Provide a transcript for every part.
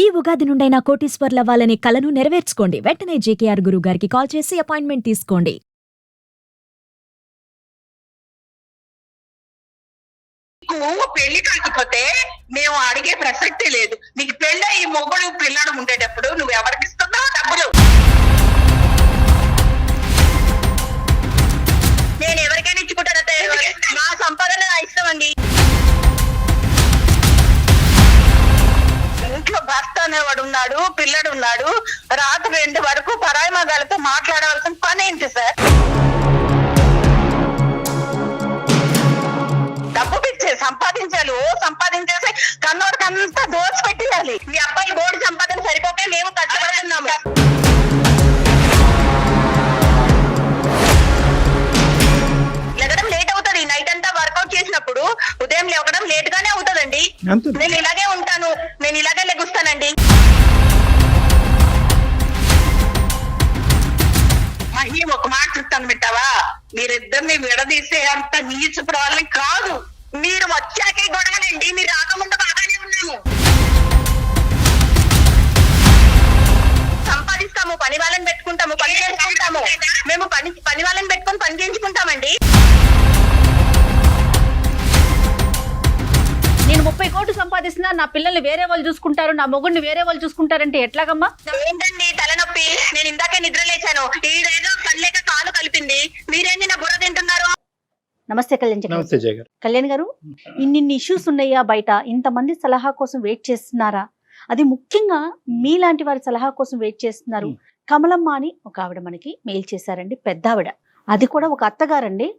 ఈ ఉగాది నుండైనా కోటీశ్వర్లవ్వాలనే కలను నెరవేర్చుకోండి. వెంటనే జేకేఆర్ గురువు గారికి కాల్ చేసి అపాయింట్మెంట్ తీసుకోండి. నీకు పెళ్లి కాకపోతే మేము అడిగే ప్రసక్తి లేదు. నీకు పెళ్ళి ఈ మొగుడు పిల్లడు ఉండేటప్పుడు నువ్వు ఎవరికి ఇస్తున్నావు డబ్బులు? నేను ఎవరికైనా ఇచ్చుకుంటాను. నా సంపాదన నా ఇష్టం అండి. ఇంట్లో భర్త అనేవాడు ఉన్నాడు, పిల్లడు ఉన్నాడు. రాత్రి 2 వరకు పరాయి మగాళ్ళతో మాట్లాడవలసిన పని ఏంటి సార్? డబ్బు పిచ్చే సంపాదించాలి. సంపాదించేసి కన్నోడికంతా దోచి పెట్టేయాలి. మీ అబ్బాయి బోర్డు సంపాదన సరిపోతే మేము కష్టపడుతున్నాము. లెగడం లేట్ అవుతుంది. నైట్ అంతా వర్కౌట్ చేసినప్పుడు ఉదయం లేవడం లేట్ గానే అవుతుందండి. నేను ఇలాగే ఉంటాను, నేను ఇలాగే లెగుస్తానండి. మళ్ళీ ఒక మాట చెప్తాను పెట్టావా, మీరిద్దరిని విడదీసే అంత నీచుకున్న వాళ్ళని కాదు. మీరు వచ్చాకే గొడవలండి, మీరు రాకముందు బాగానే ఉన్నాము. సంపాదిస్తాము, పని వాళ్ళని పెట్టుకుంటాము, పని చేసుకుంటాము. మేము పని వాళ్ళని పెట్టుకొని పని చేయించుకుంటామండి. నేను 30 కోట్లు సంపాదిస్తున్నా, నా పిల్లల్ని వేరే వాళ్ళు చూసుకుంటారు, నా మొగుడిని వేరే వాళ్ళు చూసుకుంటారంటే ఎట్లాగమ్మా? ఏంటండి తలనొప్పి? నేను ఇందాకే నిద్ర లేచాను. ఈడేదో కళ్ళేక కాలు కలిపింది, మీరేంటి నా బుర్ర తింటున్నారు? నమస్తే కళ్యాణ్ నమస్తే జయ గారు. కళ్యాణ్ గారు, ఇన్ని ఇష్యూస్ ఉన్నాయా బయట? ఇంతమంది సలహా కోసం వెయిట్ చేస్తున్నారా? అది ముఖ్యంగా మీలాంటి వారి సలహా కోసం వెయిట్ చేస్తున్నారు. కమలమ్మ అని ఒక ఆవిడ మనకి మెయిల్ చేశారండి, పెద్ద ఆవిడ. అది కూడా ఒక అత్తగారండి,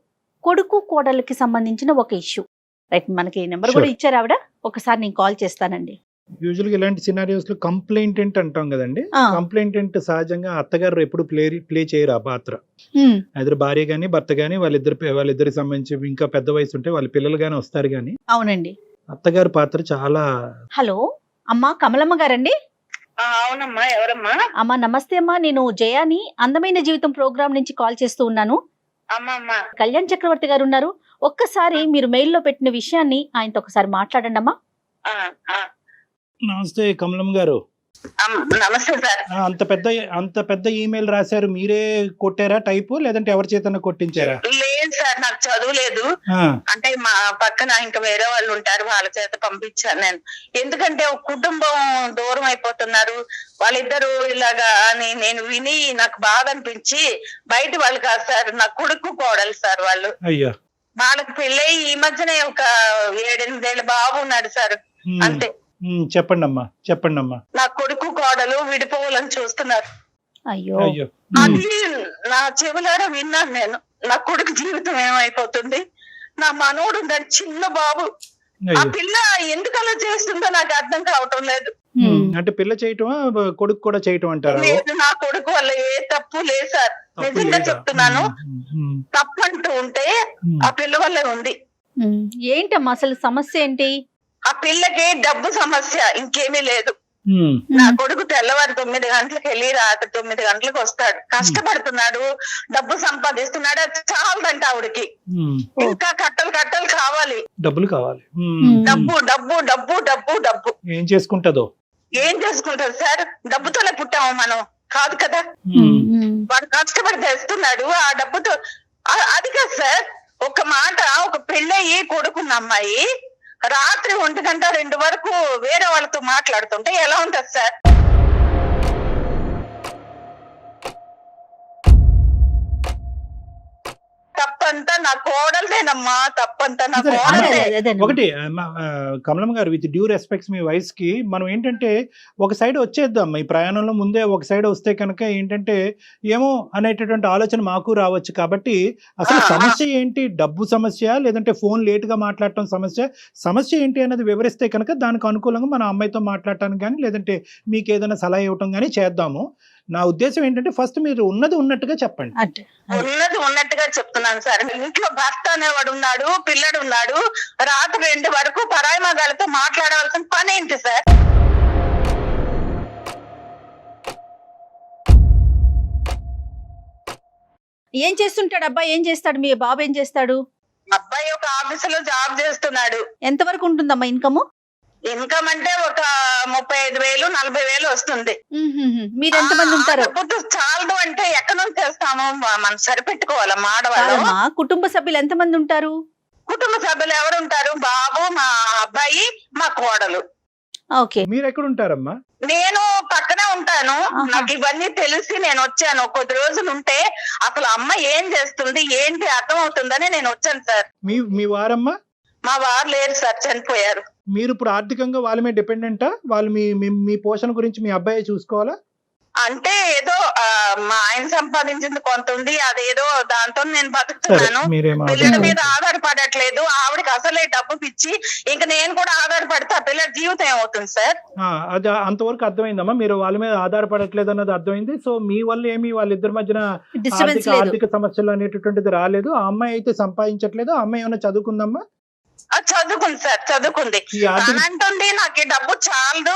కొడుకు కోడలికి సంబంధించిన ఒక ఇష్యూ. రైట్, మనకి నెంబర్ కూడా ఇచ్చారు ఆవిడ. ఒకసారి నేను కాల్ చేస్తానండి. యూజువల్ గా ఇలాంటి సినారియోస్ లో కంప్లైంటెంట్ అంటాం కదండి. కంప్లైంటెంట్ సహజంగా అత్తగారు ఎప్పుడు ప్లే చేయరు ఆ పాత్ర. ఇద్దరు భార్య గాని భర్త గాని వాళ్ళిద్దరికి సంబంధించి ఇంకా పెద్ద వయసు ఉంటే వాళ్ళ పిల్లలు గాని వస్తారు గాని. అవునండి, అత్తగారి పాత్ర చాలా. హలో అమ్మా, కమలమ్మ గారండి? అవునమ్మా, ఎవరమ్మా? అమ్మా నమస్తే అమ్మా, నేను జయాని అందమైన జీవితం ప్రోగ్రామ్ నుంచి కాల్ చేస్తూ ఉన్నాను. అమ్మా, కళ్యాణ్ చక్రవర్తి గారు ఉన్నారు. ఒక్కసారి మీరు మెయిల్లో పెట్టిన విషయాన్ని ఆయనతో ఒకసారి మాట్లాడండి అమ్మా. నమస్తే కమలం గారు. నమస్తే సార్. అంత పెద్ద ఈమెయిల్ రాశారు, మీరే కొట్టారా టైపు, లేదంటే ఎవరి చేతన కొట్టించారా? లేదు సార్, నాకు చదువు లేదు. అంటే మా పక్కన ఇంకా వేరే వాళ్ళు ఉంటారు, వాళ్ళ చేత పంపించాను నేను. ఎందుకంటే ఒక కుటుంబం దూరం అయిపోతున్నారు వాళ్ళిద్దరు ఇలాగా అని నేను విని నాకు బాధ అనిపించి, బయట వాళ్ళు కాదు సార్, నా కొడుకు కోడలు సార్ వాళ్ళు. అయ్యో, వాళ్ళకి పెళ్ళై ఈ మధ్యనే ఒక 7-8 ఏళ్ళ బాబు ఉన్నాడు సార్, అంతే. చెప్పండి అమ్మా. నా కొడుకు కోడలు విడిపోవాలని చూస్తున్నారు. అయ్యో, అది నా చెవులారా విన్నాను నేను. నా కొడుకు జీవితం ఏమైపోతుంది, నా మనోడు ఉన్నాడు చిన్న బాబు, ఆ పిల్ల ఎందుకు అలా చేస్తుందో నాకు అర్థం కావటం లేదు. అంటే పిల్ల చేయటమా కొడుకు కూడా చేయటం అంటారా? లేదు, నా కొడుకు వల్ల ఏ తప్పు లేదు సార్, నిజంగా చెప్తున్నాను. తప్పు అంటూ ఉంటే ఆ పిల్ల వల్ల ఉంది. ఏంటమ్మా అసలు సమస్య ఏంటి? ఆ పిల్లకి డబ్బు సమస్య, ఇంకేమీ లేదు. నా కొడుకు తెల్లవారు 9 గంటలకు వెళ్ళి రాత్రి 9 గంటలకు వస్తాడు, కష్టపడుతున్నాడు, డబ్బు సంపాదిస్తున్నాడు. అది చాలదంట ఆవిడకి, ఇంకా కట్టలు కావాలి, డబ్బులు కావాలి. డబ్బు డబ్బు డబ్బు డబ్బు డబ్బు. ఏం చేసుకుంటదో? ఏం చేసుకుంటారు సార్? డబ్బుతోనే పుట్టాము మనం, కాదు కదా. వాడు కష్టపడి తెస్తున్నాడు ఆ డబ్బుతో. అది కాదు సార్, ఒక మాట, ఒక పెళ్ళయి కొడుకున్న అమ్మాయి రాత్రి 1 గంట 2 వరకు వేరే వాళ్ళతో మాట్లాడుతుంటే ఎలా ఉంటది సార్? తప్పంతా నా కోడలదేనమ్మా, తప్పంతా నా కోడలదే. ఒకటి Kamalamma garu, with due respects మీ వైస్ కి మనం ఏంటంటే ఒక సైడ్ వచ్చేద్దాం. ఈ ప్రయాణంలో ముందే ఒక సైడ్ వస్తే కనుక ఏంటంటే ఏమో అనేటటువంటి ఆలోచన మాకు రావచ్చు. కాబట్టి అసలు సమస్య ఏంటి? డబ్బు సమస్య, లేదంటే ఫోన్ లేట్ గా మాట్లాడటం సమస్య ఏంటి అన్నది వివరిస్తే కనుక దానికి అనుకూలంగా మన అమ్మాయితో మాట్లాడటానికి కానీ, లేదంటే మీకు ఏదైనా సలహా ఇవ్వటం కానీ చేద్దాము. నా ఉద్దేశం ఏంటంటే ఫస్ట్ మీరు ఉన్నది ఉన్నట్టుగా చెప్పండి. ఉన్నది ఉన్నట్టుగా చెప్తున్నాను సార్. ఇంట్లో భర్త అనేవాడు ఉన్నాడు, పిల్లడు ఉన్నాడు. రాత్రి 2 వరకు పరాయి మగాళ్ళతో మాట్లాడవలసిన పని ఏంటి సార్? ఏం చేస్తుంటాడు అబ్బాయి? ఏం చేస్తాడు మీ బాబు? ఏం చేస్తాడు? అబ్బాయి ఒక ఆఫీసులో జాబ్ చేస్తున్నాడు. ఎంతవరకు ఉంటుందమ్మా ఇన్కమ్? ఇన్కమ్ అంటే ఒక 35,000 40,000 వస్తుంది. మీరు ఎంతమంది ఉంటారు? డబ్బుతో చాలదు అంటే ఎక్కడి నుంచి చేస్తాము, మనం సరిపెట్టుకోవాలమ్మా ఆడవాళ్ళు. కాదమ్మా, కుటుంబ సభ్యులు ఎంతమంది ఉంటారు? కుటుంబ సభ్యులు ఎవరు ఉంటారు? బాబు, మా అబ్బాయి, మా కోడలు. ఓకే. మీరు ఎక్కడ ఉంటారమ్మా? నేను పక్కనే ఉంటాను. ఆహా. నాకు ఇవన్నీ తెలిసి నేను వచ్చాను. కొద్ది రోజులు ఉంటే అసలు అమ్మ ఏం చేస్తుంది ఏంటి అర్థం అవుతుందని నేను వచ్చాను సార్. మీ వారమ్మా? మా వారు లేరు సార్, చనిపోయారు. మీరు ఇప్పుడు ఆర్థికంగా వాళ్ళ మీద డిపెండెంటా? వాళ్ళు మీ పోషణ గురించి మీ అబ్బాయి చూసుకోవాలా? అంటే ఏదో మా ఆయన సంపాదించింది కొంత ఉంది, అదేదో దాంతో నేను సరే, బతుకుతున్నాను. మీరేం పిల్లల మీద ఆలోచించకండి. ఆధారపడట్లేదు. ఆవిడకి అసలే డబ్బు పిచ్చి. ఇంకా నేను కూడా ఆధారపడితే ఆ పిల్లల జీవితం ఏమవుతుంది సార్? అది అంతవరకు అర్థమైందమ్మా. మీరు వాళ్ళ మీద ఆధారపడట్లేదు అన్నది అర్థమైంది. సో మీ వల్ల ఏమి వాళ్ళిద్దరి మధ్యన డిస్టర్బెన్స్ లేదు. ఆర్థిక సమస్యలు అనేటటువంటిది రాలేదు. ఆ అమ్మాయి అయితే సంపాదించట్లేదు. ఆ అమ్మాయి ఏమైనా చదువుకుందమ్మా? చదువుకుంది సార్, చదువుకుంది. ఈ ఆర్థిక అంటుంది నాకు ఈ డబ్బు చాలదు,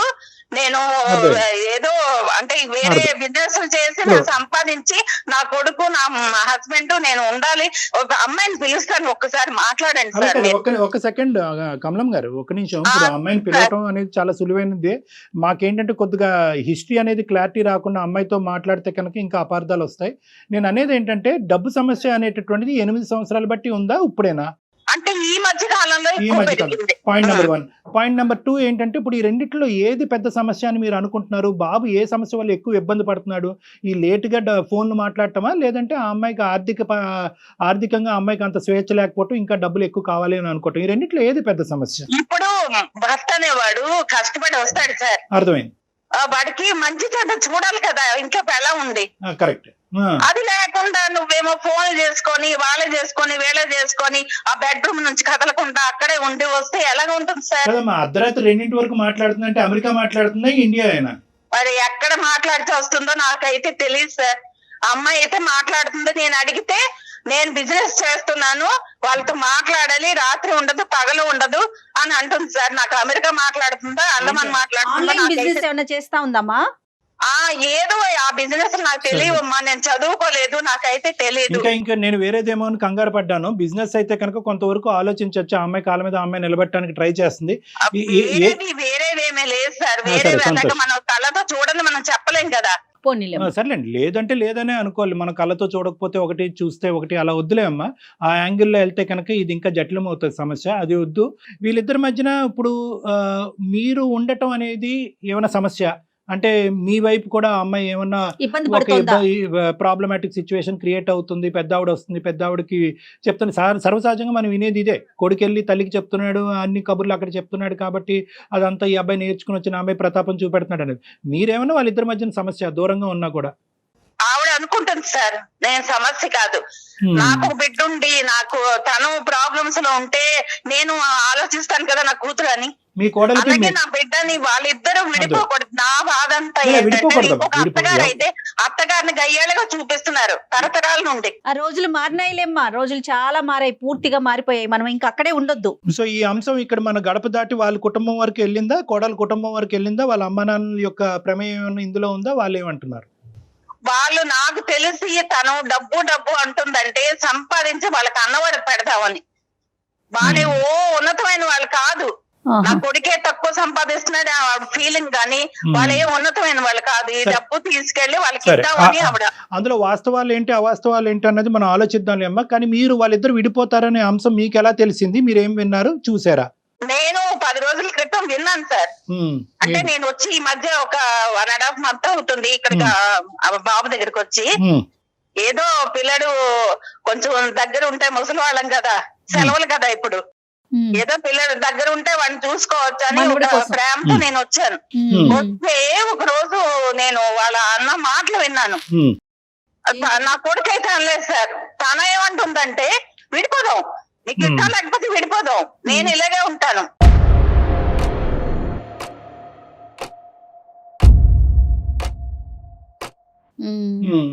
నేను అదే. ఏదో అంటే వేరే బిజినెస్ చేసి నేను సంపాదించి నా కొడుకు నా హస్బెండ్ నేను ఉండాలి. ఒక అమ్మాయిని పిలుస్తాను, ఒక్కసారి మాట్లాడండి అలా సార్. కాదు, ఒక సెకండ్ కమలం గారు, ఒక నిమిషం. ఇప్పుడు ఆ అమ్మాయిని పిలవటం అనేది చాలా సులువైనది. మాకేంటంటే కొద్దిగా హిస్టరీ అనేది క్లారిటీ రాకుండా అమ్మాయితో మాట్లాడితే కనుక ఇంకా అపార్థాలు వస్తాయి. నేను అనేది ఏంటంటే డబ్బు సమస్య అనేటటువంటిది 8 సంవత్సరాలు బట్టి ఉందా, ఇప్పుడేనా? అంటే ఈ మధ్య కాలంలో ఈ ఎక్కువ మధ్య కాలం. పెరిగింది. Point number 1. పాయింట్ నెంబర్ 2 ఏంటంటే ఇప్పుడు ఈ రెండిట్లో ఏది పెద్ద సమస్య అని మీరు అనుకుంటున్నారు? బాబు ఏ సమస్య వల్ల ఎక్కువ ఇబ్బంది పడుతున్నాడు? ఈ లేటుగా ఫోన్లు మాట్లాడటమా, లేదంటే ఆ అమ్మాయికి ఆర్థికంగా అమ్మాయికి అంత స్వేచ్ఛ లేకపోవటం, ఇంకా డబ్బులు ఎక్కువ కావాలి అని అనుకోవటం? ఈ రెండిట్లో ఏది పెద్ద సమస్య? ఇప్పుడు భర్త అనేవాడు కష్టపడి వస్తాడు సార్. అర్థమైంది. వాడికి మంచి చెడ్డ చూడాలి కదా ఇంట్లో ఎలా ఉంది. కరెక్ట్. అది లేకుండా నువ్వేమో ఫోన్ చేసుకొని వాళ్ళే చేసుకొని వీళ్ళే చేసుకొని ఆ బెడ్రూమ్ నుంచి కదలకుండా అక్కడే ఉండి వస్తే ఎలాగ ఉంటుంది సార్? కదమ్మా, అర్ధరాత్రి 2 వరకు మాట్లాడుతుందంటే అమెరికా మాట్లాడుతుందా, ఇండియా అయినా? మరి ఎక్కడ మాట్లాడితే వస్తుందో నాకైతే తెలియదు సార్. అమ్మాయి అయితే మాట్లాడుతుంది. నేను అడిగితే నేను బిజినెస్ చేస్తున్నాను, వాళ్ళతో మాట్లాడాలి, రాత్రి ఉండదు పగలు ఉండదు అని అంటుంది సార్. నాకు అమెరికా మాట్లాడుతుందా, అండమాన్ మాట్లాడుతుందా ఆన్లైన్ బిజినెస్ నాకైతే ఏమైనా చేస్తా ఉందమ్మా? ఏదో ఆ బిజినెస్ నాకు తెలియవమ్మా, నేను చదువుకోలేదు, నాకైతే తెలియదు. ఇంకా నేను వేరేదేమో అని కంగారు పడ్డాను. బిజినెస్ అయితే కనుక కొంతవరకు ఆలోచించవచ్చు. ఆ అమ్మాయి కాళ్ళ మీద ఆ అమ్మాయి నిలబెట్టడానికి ట్రై చేస్తుంది. వేరేవేమీ లేదు సార్. సరే, వేరే సంతోషం. మనం కళ్ళతో చూడండి మనం చెప్పలేం కదా. పోనీలే. సర్లేండి, లేదంటే లేదనే అనుకోవాలి. మన కళ్ళతో చూడకపోతే ఒకటి, చూస్తే ఒకటి, అలా వద్దులే అమ్మా. ఆ యాంగిల్లో వెళ్తే కనుక ఇది ఇంకా జటిలం అవుతుంది సమస్య. అది వద్దు. వీళ్ళిద్దరి మధ్యన ఇప్పుడు మీరు ఉండటం అనేది ఏమైనా సమస్య అంటే మీ వైపు కూడా ఆ అమ్మాయి ఏమన్నా ఇబ్బంది ఒక పడుతుందా? ప్రాబ్లమాటిక్ సిచ్యువేషన్ క్రియేట్ అవుతుంది, పెద్దావిడ వస్తుంది, పెద్దావిడకి చెప్తాను. సర్వసహజంగా మనం వినేది ఇదే. కొడుకెళ్ళి తల్లికి చెప్తున్నాడు, అన్ని కబుర్లు అక్కడ చెప్తున్నాడు కాబట్టి అదంతా ఈ అబ్బాయి నేర్చుకుని వచ్చిన అమ్మాయి ప్రతాపం చూపెడుతున్నాడు అనేది. మీరేమన్నా వాళ్ళిద్దరి మధ్యన సమస్య దూరంగా ఉన్నా కూడా? ఆవిడ అనుకుంటుంది సార్ నేను సమస్య కాదు. నాకు బిడ్డ ఉండి నాకు తను ప్రాబ్లమ్స్ లో ఉంటే నేను ఆలోచిస్తాను కదా నా కూతురు అని. మీ కోడలికి అలాగే నా బిడ్డని వాళ్ళిద్దరూ విడిపోకూడదు. నా బాధ అంతా ఏంటంటే ఇంకొక అత్తగారు అయితే అత్తగారిని గయ్యాలుగా చూపిస్తున్నారు తరతరాల నుండి. ఆ రోజులు మారినాయిలేమ్మా, రోజులు చాలా మారాయి, పూర్తిగా మారిపోయాయి. మనం ఇంకా అక్కడే ఉండొద్దు. సో ఈ అంశం ఇక్కడ మన గడప దాటి వాళ్ళ కుటుంబం వరకు వెళ్ళిందా, కోడల కుటుంబం వరకు వెళ్ళిందా, వాళ్ళ అమ్మ నాన్నల యొక్క ప్రమేయం ఇందులో ఉందా? వాళ్ళు ఏమంటున్నారు? వాళ్ళు నాకు తెలిసి తను డబ్బు అంటుందంటే సంపాదించి వాళ్ళకి అన్నవారికి పెడతామని. వాళ్ళే ఉన్నతమైన వాళ్ళు కాదు. నా కొడుకే తక్కువ సంపాదిస్తున్నాడు ఫీలింగ్ కానీ వాళ్ళు ఏ ఉన్నతమైన వాళ్ళు కాదు. ఈ డబ్బు తీసుకెళ్లి వాళ్ళకి ఇద్దామని ఆవిడ. అందులో వాస్తవాలు ఏంటి అవాస్తవాలు ఏంటి అన్నది మనం ఆలోచిద్దాం అమ్మా. కానీ మీరు వాళ్ళిద్దరు విడిపోతారనే అంశం మీకు ఎలా తెలిసింది? మీరు ఏం విన్నారు, చూసారా? నేను 10 రోజుల క్రితం విన్నాను సార్. అంటే నేను వచ్చి ఈ మధ్య ఒక 1.5 month అవుతుంది ఇక్కడ బాబు దగ్గరికి వచ్చి. ఏదో పిల్లడు కొంచెం దగ్గర ఉంటే ముసలి వాళ్ళం కదా, సెలవులు కదా ఇప్పుడు, ఏదో పిల్లడు దగ్గర ఉంటే వాడిని చూసుకోవచ్చు అని ఒక ప్రేమతో నేను వచ్చాను. వస్తే ఒక రోజు నేను వాళ్ళ అన్న మాటలు విన్నాను. నా కొడుకైతే అనలేదు సార్. తన ఏమంటుందంటే విడిపోదాం, నీకు ఇష్టం లేకపోతే విడిపోదాం, నేను ఇలాగే ఉంటాను.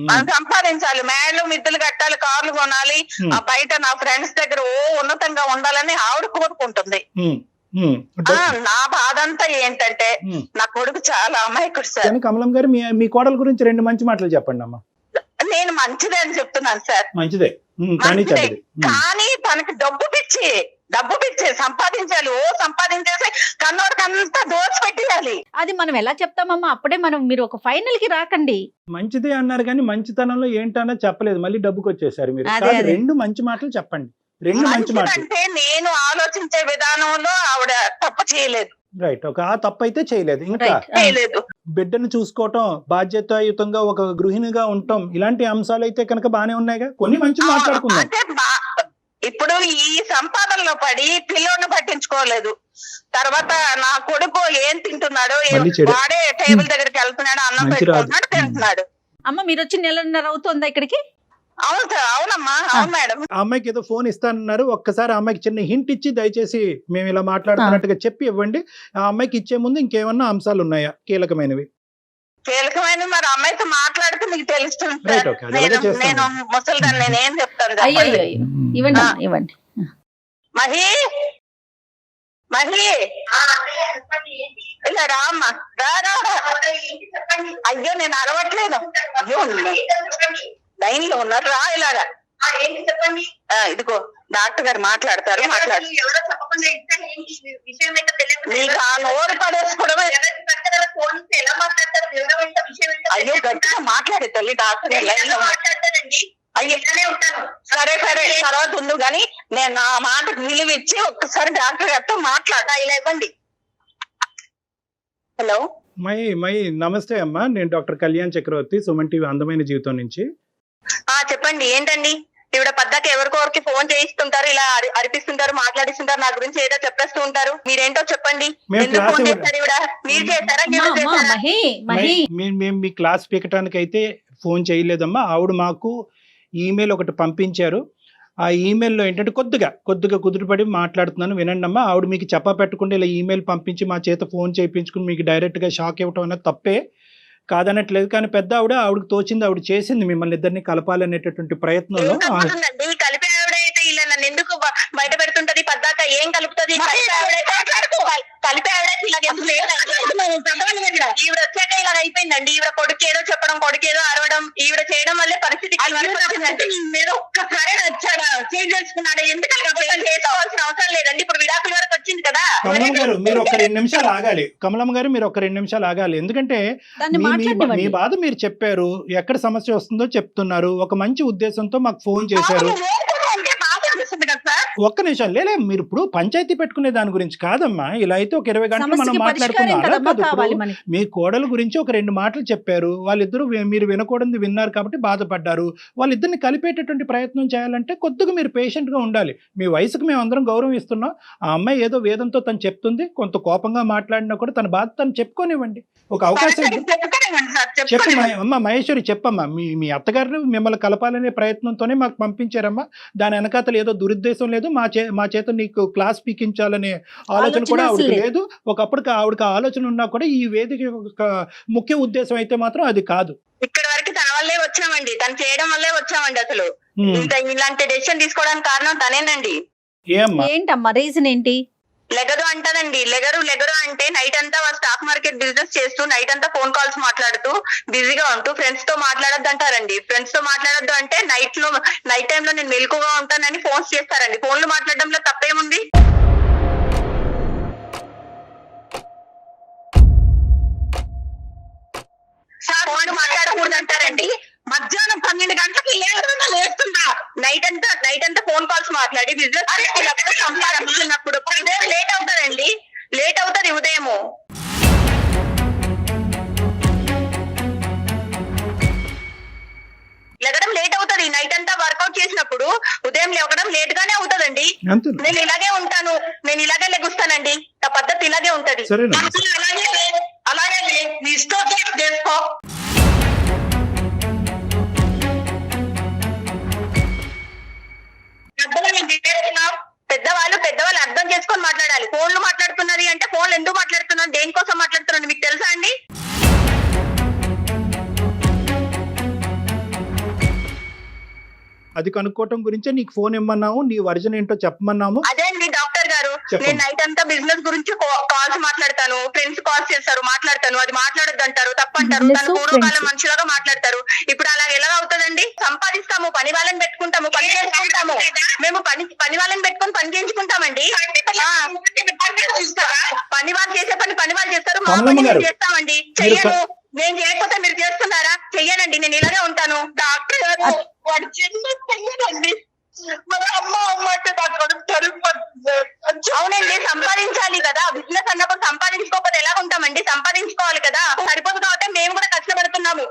మనం సంపాదించాలి, మేళ్ళు మిద్దెలు కట్టాలి, కార్లు కొనాలి, ఆ బయట నా ఫ్రెండ్స్ దగ్గర ఉన్నతంగా ఉండాలని ఆవిడ కోరుకుంటుంది. నా బాధ అంతా ఏంటంటే నా కొడుకు చాలా అమాయకుడు సార్. కమలం గారు మీ కోడల గురించి 2 మంచి మాటలు చెప్పండి అమ్మా. నేను మంచిదే అని చెప్తున్నాను సార్. మంచిదే, కానీ తనకి డబ్బు పిచ్చి. డబ్బు పిచ్చే సంపాదించాలి, సంపాదించేసి కన్నోడికంతా దోచి పెట్టేయాలి. అది మనం ఎలా చెప్తామమ్మా? అప్పుడే మీరు ఒక ఫైనల్ కి రాకండి. మంచిదే అన్నారు కానీ మంచితనంలో ఏంటన్నా చెప్పలేదు, మళ్ళీ డబ్బుకి వచ్చేసారు మీరు. అదే, కాదు, అదే. 2 మంచి మాటలు చెప్పండి, 2 మంచి మాటలు. అంటే నేను ఆలోచించే విధానంలో ఆవిడ తప్పు చేయలేదు. రైట్, ఒక ఆ తప్పు అయితే చేయలేదు. ఇంకా రైట్. చేయలేదు. బిడ్డను చూసుకోవటం, బాధ్యతాయుతంగా ఒక గృహిణిగా ఉండటం, ఇలాంటి అంశాలు అయితే కనుక బానే ఉన్నాయిగా. కొన్ని మంచి మాట్లాడుకుందాం. అంటే ఇప్పుడు ఈ సంపాదనలో పడి పిల్లోని పట్టించుకోలేదు. తర్వాత నా కొడుకు ఏం తింటున్నాడు, మళ్ళీ చెడు. వాడే టేబుల్ దగ్గరికి వెళ్తున్నాడు, అన్నం మంచి రాదు. పెట్టుకుంటున్నాడు, తింటున్నాడు. అమ్మ మీరు వచ్చి 1.5 అవుతుందా ఇక్కడికి? అవును సార్, అవునమ్మా, అవును మేడం. ఆ అమ్మాయికి ఏదో ఫోన్ ఇస్తానన్నారు, ఒక్కసారి ఆ అమ్మాయికి చిన్న హింట్ ఇచ్చి దయచేసి మేము ఇలా మాట్లాడుతున్నట్టుగా చెప్పి ఇవ్వండి. ఆ అమ్మాయికి ఇచ్చే ముందు ఇంకేమన్నా అంశాలు ఉన్నాయా కీలకమైనవి? కీలకమైన మరి అమ్మాయితో మాట్లాడితే మీకు తెలుస్తుంది రైట్, సార్. ఓకే, అది అలాగే చేస్తాను. నేను ముసలిదాన్ని, నేనేం చెప్తాను అయ్యో చెప్పండి. అయ్యో, ఇవ్వండి అమ్మా, ఇవ్వండి. మహి మహి ఇలా రా అమ్మా, రా రా రా. అయ్యో నేను అరవట్లేదు, అయ్యో లైన్ లో ఉన్నారు, రా ఇలాగా. ఇదిగో డాక్టర్ గారు మాట్లాడతారు, మాట్లాడు. నీకు ఆ నోరు పడేసుకోవడమే. అయ్యో గట్టిగా మాట్లాడే తల్లి, డాక్టర్ గారు లైన్ లో అయ్యో సరే సరే తర్వాత ఉండు గాని నేను నా మాటకు విలువ ఇచ్చి ఒక్కసారి డాక్టర్ గారితో మాట్లాడా. ఇలా ఇవ్వండి. హలో మై నమస్తే అమ్మా, నేను డాక్టర్ కళ్యాణ్ చక్రవర్తి, సుమన్ టీవీ అందమైన జీవితం నుంచి. చెప్పండి ఏంటండి? ఈవిడ పద్దాక ఎవరికొరికి ఫోన్ చేయిస్తుంటారు, ఇలా అరిపిస్తుంటారు, మాట్లాడిస్తుంటారు, నా గురించి ఏదో చెప్పేస్తూ ఉంటారు. మీరేంటో చెప్పండి. మేము ఎందుకు క్లాస్ ఫోన్ చేస్తారు ఈవిడ? మీరు చేస్తారా, అమ్మా, ఈవిడ అమ్మా, చేస్తారా? మహి మేము మీ క్లాస్ పీకటానికి అయితే ఫోన్ చేయలేదమ్మా. ఆవిడ మాకు ఈమెయిల్ ఒకటి పంపించారు. ఆ ఈమెయిల్లో ఏంటంటే కొద్దిగా కుదురుపడి మాట్లాడుతున్నాను వినండి అమ్మా. ఆవిడ మీకు చెప్పా పెట్టకుండా ఇలా ఈమెయిల్ పంపించి మా చేత ఫోన్ చేయించుకుని మీకు డైరెక్ట్గా షాక్ ఇవ్వటం అనేది తప్పే, కాదనట్లేదు. కానీ పెద్ద ఆవిడకి తోచింది ఆవిడ చేసింది, మిమ్మల్ని ఇద్దరిని కలపాలనేటటువంటి ప్రయత్నంలో. ఏం కలుపుతుందండి? కలిపే ఆవిడైతే ఇలా నన్ను ఎందుకు బయట పెడుతుంటది? పద్దాక ఏం కలుపుతుంది? కలిపే ఆవిడైతే ఇలాగ ఎందుకు ఈవిడ వచ్చాక ఇలా అయిపోయిందండి. ఈవిడ కొడుకు ఏదో చెప్పడం, కొడుకు ఏదో అరవడం, ఈవిడ చేయడం వల్లే పరిస్థితి మీరు ఒక్కసారి వచ్చాడా చేంజ్ చేసుకున్నాడా? ఎందుకు చేసుకోవాల్సిన అవసరం లేదండి. ఇప్పుడు విడాకుల వరకు వచ్చింది కదా. కమలమ్మ గారు మీరు ఒక 2 నిమిషాలు ఆగాలి. కమలమ్మ గారు మీరు ఒక 2 నిమిషాలు ఆగాలి. ఎందుకంటే దాన్ని మీ మాట్లాడివ్వండి. బాధ మీరు చెప్పారు, ఎక్కడ సమస్య వస్తుందో చెప్తున్నారు, ఒక మంచి ఉద్దేశంతో మాకు ఫోన్ చేశారు. అంటే బాధ అనిపిస్తుంది కదా సార్. ఒక్క నిమిషం లేలే, మీరు ఇప్పుడు పంచాయతీ పెట్టుకునే దాని గురించి కాదమ్మా. ఇలా అయితే ఒక 20 గంటలు మనం సమస్యకి మాట్లాడుకుందాం. పరిష్కారం అలా కదమ్మా కాదు, ఇప్పుడు కావాలి మనకి. మీ కోడల గురించి ఒక 2 మాటలు చెప్పారు, వాళ్ళిద్దరూ మీరు వినకూడదు విన్నారు కాబట్టి బాధపడ్డారు. వాళ్ళిద్దరిని కలిపేటటువంటి ప్రయత్నం చేయాలంటే కొద్దిగా మీరు పేషెంట్ గా ఉండాలి. మీ వయసుకు మేము అందరం గౌరవం ఇస్తున్నాం. ఆ అమ్మాయి ఏదో వేదంతో తను చెప్తుంది, కొంత కోపంగా మాట్లాడినా కూడా తన బాధ తను చెప్పుకోనివ్వండి, ఒక అవకాశం ఇవ్వండి. చెప్పు అమ్మ మహేశ్వరి, చెప్పమ్మా. మీ అత్తగారిని మిమ్మల్ని కలపాలనే ప్రయత్నంతోనే మాకు పంపించారమ్మా. దాని వెనకాతలు ఏదో దురుద్దేశం లేదు, మా చేత నీకు క్లాస్ పీకించాలనే ఆలోచన కూడా ఆవిడకి లేదు. ఒకప్పటికి ఆవిడకి ఆలోచన ఉన్నా కూడా ఈ వేదిక యొక్క ముఖ్య ఉద్దేశం అయితే మాత్రం అది కాదు. ఇక్కడ వరకు తన వల్లే వచ్చామండి, తను చేయడం వల్లే వచ్చామండి. అసలు ఇలాంటి డెసిషన్ తీసుకోవడానికి కారణం తనేనండి. ఏమ్మా ఏంటమ్మా రీజన్ ఏంటి? లెగరు అంటానండి. లెగరు అంటే నైట్ అంతా స్టాక్ మార్కెట్ బిజినెస్ చేస్తూ నైట్ అంతా ఫోన్ కాల్స్ మాట్లాడుతూ బిజీగా ఉంటూ ఫ్రెండ్స్ తో మాట్లాడొద్దు అంటారండి. ఫ్రెండ్స్ తో మాట్లాడొద్దు అంటే నైట్ టైమ్ లో నేను మెలకుగా ఉంటానని ఫోన్స్ చేస్తారండి. ఫోన్లు మాట్లాడడంలో తప్పేముంది? ఫోన్ మాట్లాడకూడదు అంటారండి. మధ్యాహ్నం 12 గంటలకు లేస్తుందా? నైట్ అంతా ఫోన్ కాల్స్ మాట్లాడి బిజినెస్ సంపాదించినప్పుడు లేట్ అవుతారండి. లేట్ అవుతుంది ఉదయము. లెగడం లేట్ అవుతుంది. నైట్ అంతా వర్కౌట్ చేసినప్పుడు ఉదయం లేవడం లేట్ గానే అవుతుందండి. నేను ఇలాగే ఉంటాను, నేను ఇలాగే లెగుస్తానండి. నా పద్ధతి ఇలాగే ఉంటది. అలాగే నీ ఇష్టం చేసుకో. పెద్దవాళ్ళు అర్థం చేసుకొని మాట్లాడాలి. ఫోన్లు మాట్లాడుతున్నది అంటే ఫోన్లు ఎందుకు మాట్లాడుతున్నారు, దేనికోసం మాట్లాడుతున్నారు మీకు తెలుసా అండి? అది కనుక్కోవటం గురించే నీకు ఫోన్ ఇమ్మన్నాము, నీ వర్జన్ ఏంటో చెప్పమన్నాము. అదే అండి డాక్టర్ గారు, చెప్పండి. నేను నైట్ అంతా బిజినెస్ గురించి కాల్స్ మాట్లాడతాను, ఫ్రెండ్స్ కాల్స్ చేస్తారు, మాట్లాడతాను, అది మాట్లాడొద్దు అంటారు, తప్పంటారు, Business, తను పూర్వకాలం friends. మనుషులుగా మాట్లాడతారు. ఇప్పుడు అలా ఎలా అవుతుందండి? సంపాదిస్తాము, పని వాళ్ళని పెట్టుకుంటాము, పని చేసుకుంటాము, మేము పని వాళ్ళని పెట్టుకొని పని చేయించుకుంటామండి. పని వాళ్ళు చేసే పని వాళ్ళు చేస్తారు, మా కమలమ్మ పని గారు, మేము చేస్తామండి. మీరు చెయ్యను, నేను చేయకపోతే మీరు చేస్తున్నారా? చెయ్యనండి, నేను ఇలాగే ఉంటాను. డాక్టర్ గారు వాడు చిన్న చెయ్యనండి. మరి అమ్మ అంటే నాకు కడుపు సరిపోతుంది. అవునండి, సంపాదించాలి కదా, బిజినెస్ అన్నప్పుడు సంపాదించుకోకపోతే ఎలా ఉంటామండి? సంపాదించుకోవాలి కదా, సరిపోదు కాబట్టి మేము కూడా కష్టపడుతున్నాము.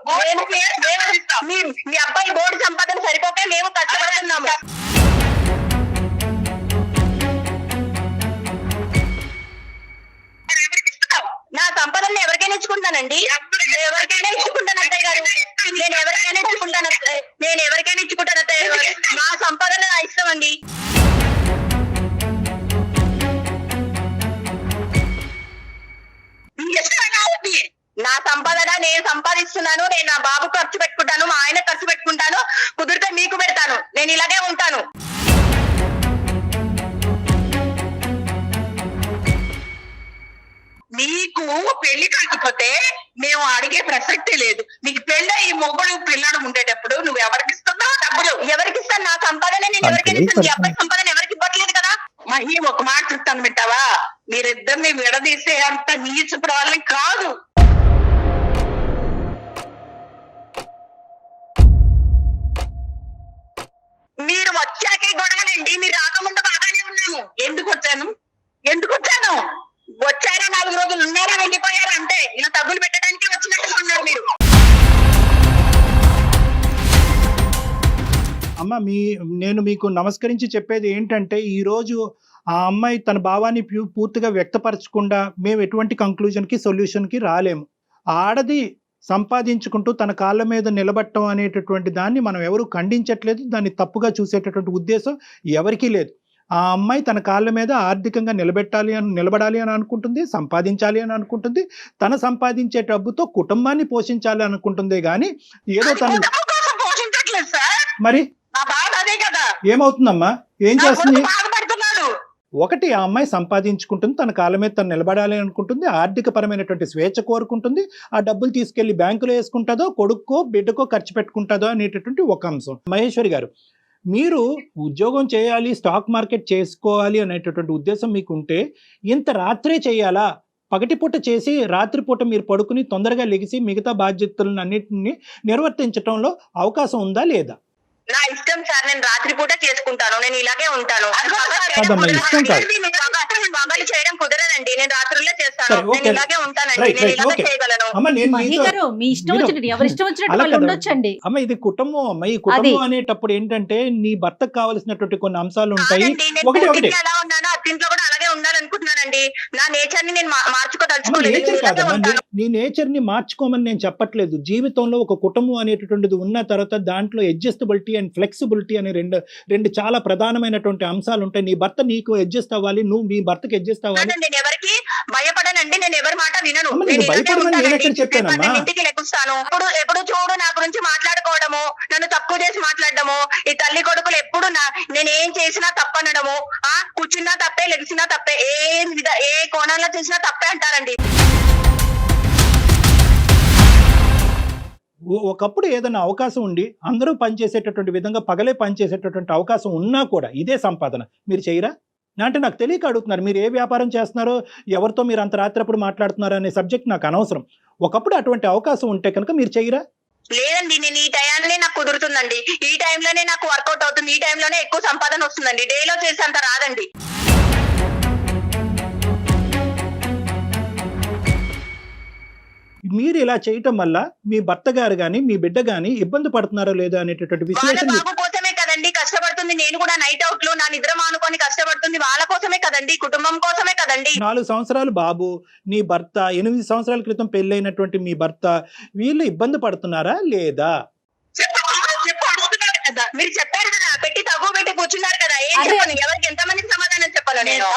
మీ అబ్బాయి బోర్డు సంపాదన సరిపోకే మేము కష్టపడుతున్నాము. నా సంపదల్ని ఎవరికైనా ఇచ్చుకుంటానండి, ఎవరికైనా ఇచ్చుకుంటాను అత్తయ్య గారు, నేను ఎవరికైనా ఇచ్చుకుంటాను అత్తయ్య గారు. నా సంపాదన నా ఇష్టం అండి. నా సంపాదన నేను సంపాదిస్తున్నాను, నేను నా బాబు ఖర్చు పెట్టుకుంటాను, మా ఆయన ఖర్చు పెట్టుకుంటాను, కుదిరితే మీకు పెడతాను, నేను ఇలాగే ఉంటాను. నీకు పెళ్లి కాకపోతే మేము అడిగే ప్రసక్తే లేదు. నీకు పెళ్ళి ఈ మొగుడు పిల్లడు ఉండేటప్పుడు నువ్వు ఎవరికి ఇస్తున్నావు డబ్బులు? ఎవరికి ఇస్తాను? నా సంపాదన నేను ఎవరికైనా ఇస్తాను. ఈ అబ్బాయి సంపాదన ఎవరికి ఇవ్వట్లేదు కదా. మహి ఒక మాట చెప్తాను వింటావా? మీరిద్దరిని విడదీసే అంత నీచుకున్న వాళ్ళని కాదు. మీరు వచ్చాకే గొడవలండి, మీరు రాకముందు బాగానే ఉన్నాము. ఎందుకు వచ్చాను? వచ్చారా 4 రోజులు ఉన్నారా, వెళ్ళిపోయారా అంటే ఇలా తగ్గులు పెట్టడానికి వచ్చినట్టుగా ఉన్నారు మీరు. అమ్మ నేను మీకు నమస్కరించి చెప్పేది ఏంటంటే, ఈ రోజు ఆ అమ్మాయి తన భావాన్ని పూర్తిగా వ్యక్తపరచకుండా మేము ఎటువంటి కంక్లూజన్కి సొల్యూషన్కి రాలేము. ఆడది సంపాదించుకుంటూ తన కాళ్ళ మీద నిలబడటం అనేటటువంటి దాన్ని మనం ఎవరు ఖండించట్లేదు, దాన్ని తప్పుగా చూసేటటువంటి ఉద్దేశం ఎవరికీ లేదు. ఆ అమ్మాయి తన కాళ్ళ మీద ఆర్థికంగా నిలబడాలి అని అనుకుంటుంది, సంపాదించాలి అని అనుకుంటుంది, తన సంపాదించే డబ్బుతో కుటుంబాన్ని పోషించాలి అనుకుంటుంది. కానీ ఏదో తను పోషించట్లేదు సార్, మరి నా బాధ అదే కదా. ఏమవుతుందమ్మా, ఏం చేస్తుంది? బాధపడుతున్నాడు. ఒకటి, ఆ అమ్మాయి సంపాదించుకుంటుంది, తన కాళ్ళ మీద తను నిలబడాలి అనుకుంటుంది, ఆర్థిక పరమైనటువంటి స్వేచ్ఛ కోరుకుంటుంది, ఆ డబ్బులు తీసుకెళ్లి బ్యాంకులో వేసుకుంటుందో, కొడుక్కో బిడ్డకో ఖర్చు పెట్టుకుంటుందో అనేటటువంటి ఒక అంశం. మహేశ్వరి గారు, మీరు ఉద్యోగం చేయాలి, స్టాక్ మార్కెట్ చేసుకోవాలి అనేటటువంటి ఉద్దేశం మీకు ఉంటే ఇంత రాత్రే చేయాలా? పగటిపూట చేసి రాత్రిపూట మీరు పడుకుని తొందరగా లెగిసి మిగతా బాధ్యతలను అన్నింటినీ నిర్వర్తించడంలో అవకాశం ఉందా లేదా? నా ఇష్టం సార్, నేను రాత్రిపూట చేసుకుంటాను, నేను ఇలాగే ఉంటాను. కాదమ్మా, ఇష్టం కాదు. పగలు చేయడం కుదరదండి, నేను రాత్రుల్లో చేస్తాను, సరే, నేను ఓకే. ఇలాగే ఉంటానండి, రైట్, నేను రైట్, ఇలాగే ఓకే. చేయగలను. అమ్మ, నేను మహి మీతో- గారు, మీ ఇష్టం వచ్చినట్టు ఎవరి ఇష్టం వచ్చినట్టు అలా వాళ్ళు కదా. ఉండొచ్చండి. అమ్మ, ఇది కుటుంబం అమ్మ. ఈ కుటుంబం అనేటప్పుడు ఏంటంటే నీ భర్తకు కావలసినటువంటి కొన్ని అంశాలు ఉంటాయి. కాదండి, నేను ఒకటి పుట్టింట్లో ఎలా ఉన్నానో అత్తింట్లో కూడా అలాగే ఉండాలనుకుంటున్నానండి. నా నేచర్ ని నేను అమ్మ, మార్చుకోదలుచుకోలేదు, నేచర్ నేను ఇలాగే కాదమ్మా, ఉంటాను. నీ నేచర్ ని మార్చుకోమని నేను చెప్పట్లేదు. జీవితంలో ఒక కుటుంబం అనేటటువంటిది ఉన్న తర్వాత దాంట్లో అడ్జస్టబిలిటీ అండ్ ఫ్లెక్సిబిలిటీ అనే రెండు చాలా ప్రధానమైనటువంటి అంశాలు ఉంటాయి. నీ భర్త నీకు అడ్జస్ట్ అవ్వాలి, నువ్వు మీ భర్తకి అడ్జస్ట్ అవ్వాలి. కాదండి, నేను ఎవరికి భయపడనండి, నేను ఎవరి మాట వినను. అమ్మ, నేను నేను ఇలాగే భయపడమని నేను ఉంటానండి. ఎక్కడ చెప్పానమ్మా? నేను ఇంటికి లెగుస్తాను, ఎప్పుడు చూడు నా గురించి మాట్లాడుకోవడము, నన్ను తక్కువ చేసి మాట్లాడడము, ఈ తల్లి కొడుకులు ఎప్పుడు నేను ఏం చేసినా తప్పనడము, కూర్చున్నా తప్పే, లెగిసినా తప్పే, ఏ కోణంలో చూసినా తప్పే అంటారండి. ఒకప్పుడు ఏదైనా అవకాశం ఉండి అందరూ పనిచేసేటటువంటి విధంగా పగలే పనిచేసేటటువంటి అవకాశం ఉన్నా కూడా ఇదే సంపాదన మీరు చేయరా? అంటే నాకు తెలియక అడుగుతున్నారు. మీరు ఏ వ్యాపారం చేస్తున్నారో, ఎవరితో మీరు అంత రాత్రప్పుడు మాట్లాడుతున్నారో అనే సబ్జెక్ట్ నాకు అనవసరం. ఒకప్పుడు అటువంటి అవకాశం ఉంటే కనుక మీరు చేయరా? లేదండి, నేను ఈ టైంలోనే నాకు కుదురుతుందండి, ఈ టైంలోనే నాకు వర్కౌట్ అవుతుంది, ఈ టైంలోనే ఎక్కువ సంపాదన వస్తుందండి, డేలో చేసేంత రాదండి. మీరు ఇలా చేయటం వల్ల మీ భర్త గారు కానీ మీ బిడ్డ కానీ ఇబ్బంది పడుతున్నారో లేదో అనేటటువంటి వాళ్ళ విశ్లేషణ బాబు కోసమే కదండి కష్టపడుతుంది, నేను కూడా నైట్ అవుట్లు నా నిద్ర మానుకొని కష్టపడుతుంది, వాళ్ళ కోసమే కదండి, కుటుంబం కోసమే కదండి. 4 సంవత్సరాలు బాబు, నీ భర్త 8 సంవత్సరాల క్రితం పెళ్ళైనటువంటి మీ భర్త, వీళ్ళు ఇబ్బంది పడుతున్నారా లేదా? చెప్పు అడుగుతున్నారు కదా, మీరు చెప్పారు కదా, పెట్టి తగ్గు పెట్టి కూర్చున్నారు కదా, ఏం అదే. చెప్పాలి, ఎవరికి ఎంతమంది సమాధానం చెప్పాలి నేను?